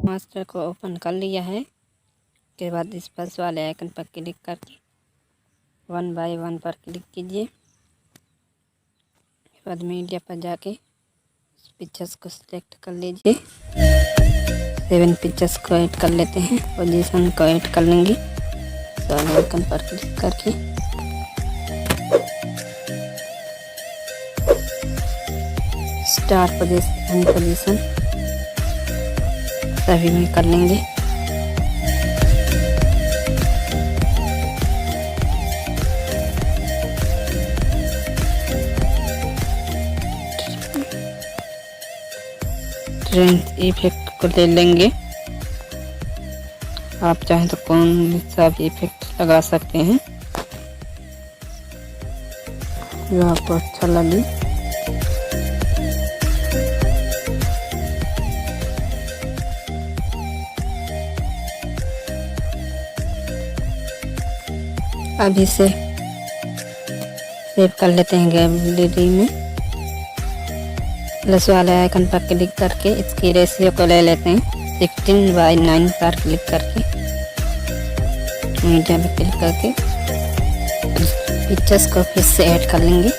Master को open कर लिया है। के बाद इस प्लस वाले आइकन पर क्लिक करके 1 बाय 1 पर क्लिक कीजिए। के बाद मीडिया पर जाके पिक्चर्स को सिलेक्ट कर लीजिए। 7 पिक्चर्स को ऐड कर लेते हैं। पोजीशन को ऐड कर लेंगे। वाले आइकन पर क्लिक करके स्टार पोजीशन सभी में कर लेंगे। ट्रेंड इफेक्ट को ले लेंगे। आप चाहें तो कौन सा भी इफेक्ट लगा सकते हैं जो आपको अच्छा लगे। अभी से सेव कर लेते हैं गैलरी में। प्लस वाले आइकन पर क्लिक करके इसकी रेशियो को ले लेते हैं 16:9 पर क्लिक करके मीडिया में क्लिक करके पिक्चर्स को फिर से ऐड कर लेंगे।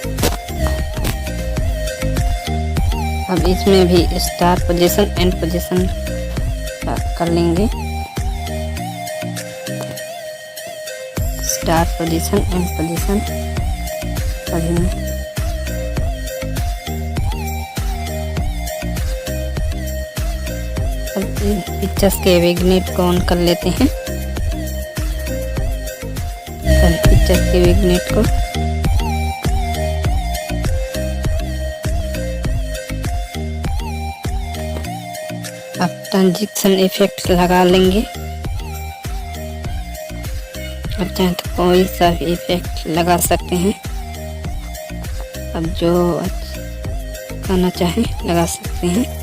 अब इसमें भी स्टार पोजीशन एंड पोजीशन कर लेंगे। स्टार पोजीशन एंड पोजीशन सभी में। अब पिक्चर्स के विग्नेट को ऑन कर लेते हैं। पिक्चर्स के विग्नेट को अब ट्रांजिशन इफेक्ट लगा लेंगे। अब चाहे तो कोई सा भी इफेक्ट लगा सकते हैं। अब जो करना चाहे लगा सकते हैं।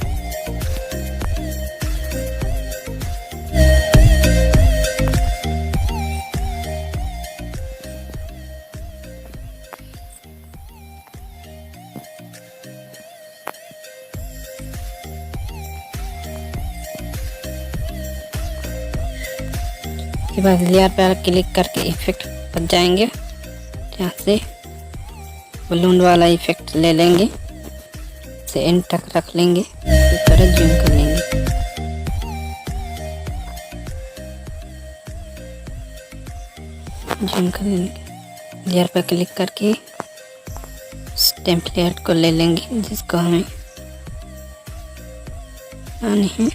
के बाद लेयर पर क्लिक करके इफेक्ट पर जाएंगे। यहाँ से बलून वाला इफेक्ट ले लेंगे। से एंड तक रख लेंगे। इस तरह जूम कर लेंगे। जूम कर लेंगे। लेयर पर क्लिक करके टेम्पलेट को ले लेंगे जिसको हमें आने हैं।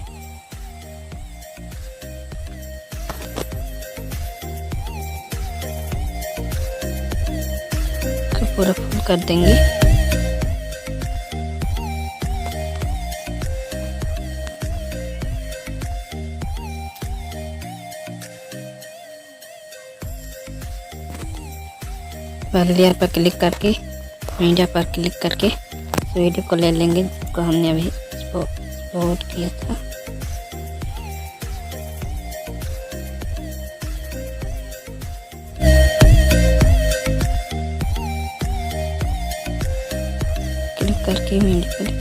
पूरा फुल कर देंगे। लेयर पर क्लिक करके मीडिया पर क्लिक करके वीडियो को ले लेंगे जिसको हमने अभी एक्सपोर्ट किया था। क्लिक करके मीडिया पर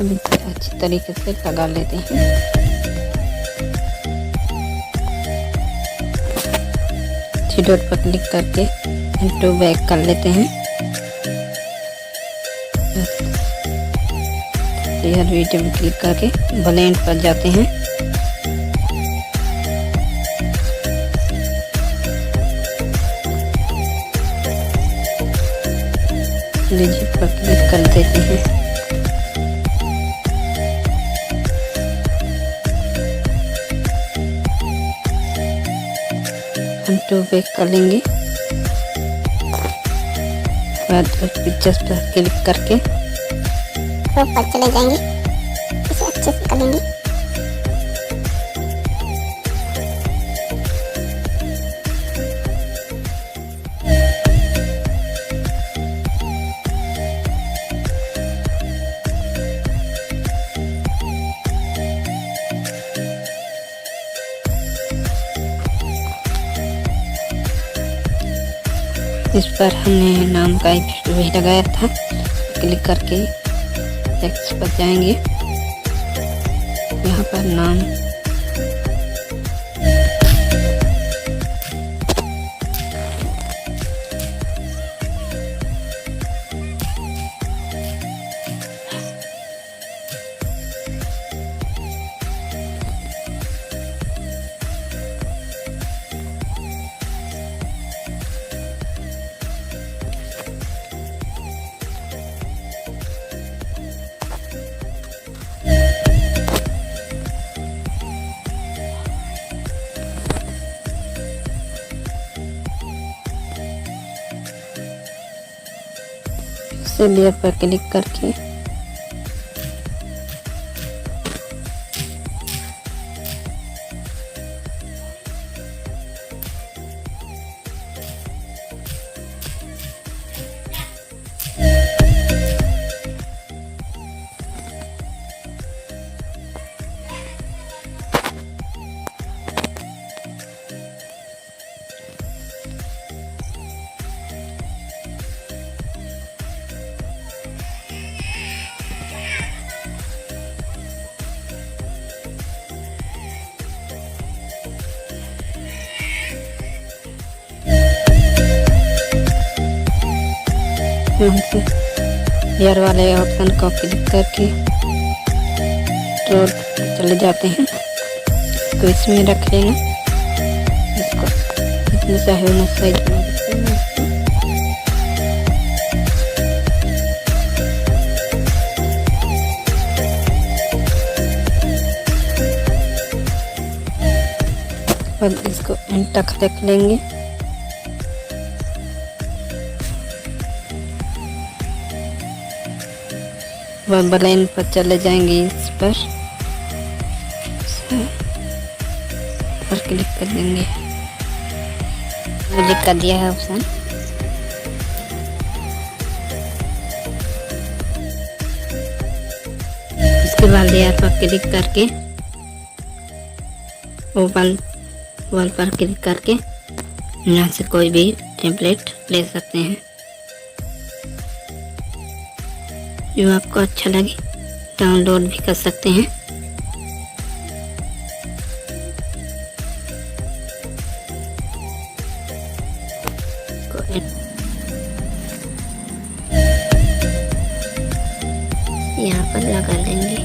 अच्छी तरीके से लगा लेते हैं। थ्री डॉट पर क्लिक करके इनटू बैक कर लेते हैं। शेयर वीडियो में क्लिक करके ब्लेंड पर जाते हैं। गुरुजी पर क्लिक कर देते हैं। हम टू बैक कर लेंगे। बाद पिक्चर्स पर क्लिक करके क्रॉप पर चले जाएंगे, इसे अच्छे से कर लेंगे। इस पर हमने नाम का इफेक्ट भी लगाया था। क्लिक करके टेक्स्ट पर जाएंगे, यहाँ पर नाम से लेयर पर क्लिक करके से लेयर वाले ऑप्शन को क्लिक करके रोड चले जाते हैं। तो इसमें रख लेना, इसको जितने चाहे उतना साइज में रख लेना। और इसको एंड तक रख लेंगे। वह ब्लेंड पर चले जाएंगे, इस पर क्लिक कर देंगे। मुझे कर दिया है ऑप्शन। उसके बाद लेयर पर क्लिक करके ओपन वॉल पर क्लिक करके यहाँ से कोई भी टेम्पलेट ले सकते हैं जो आपको अच्छा लगे। डाउनलोड भी कर सकते हैं। यहाँ पर लगा लेंगे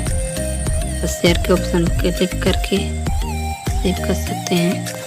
और शेयर के ऑप्शन पर क्लिक करके सेव कर सकते हैं।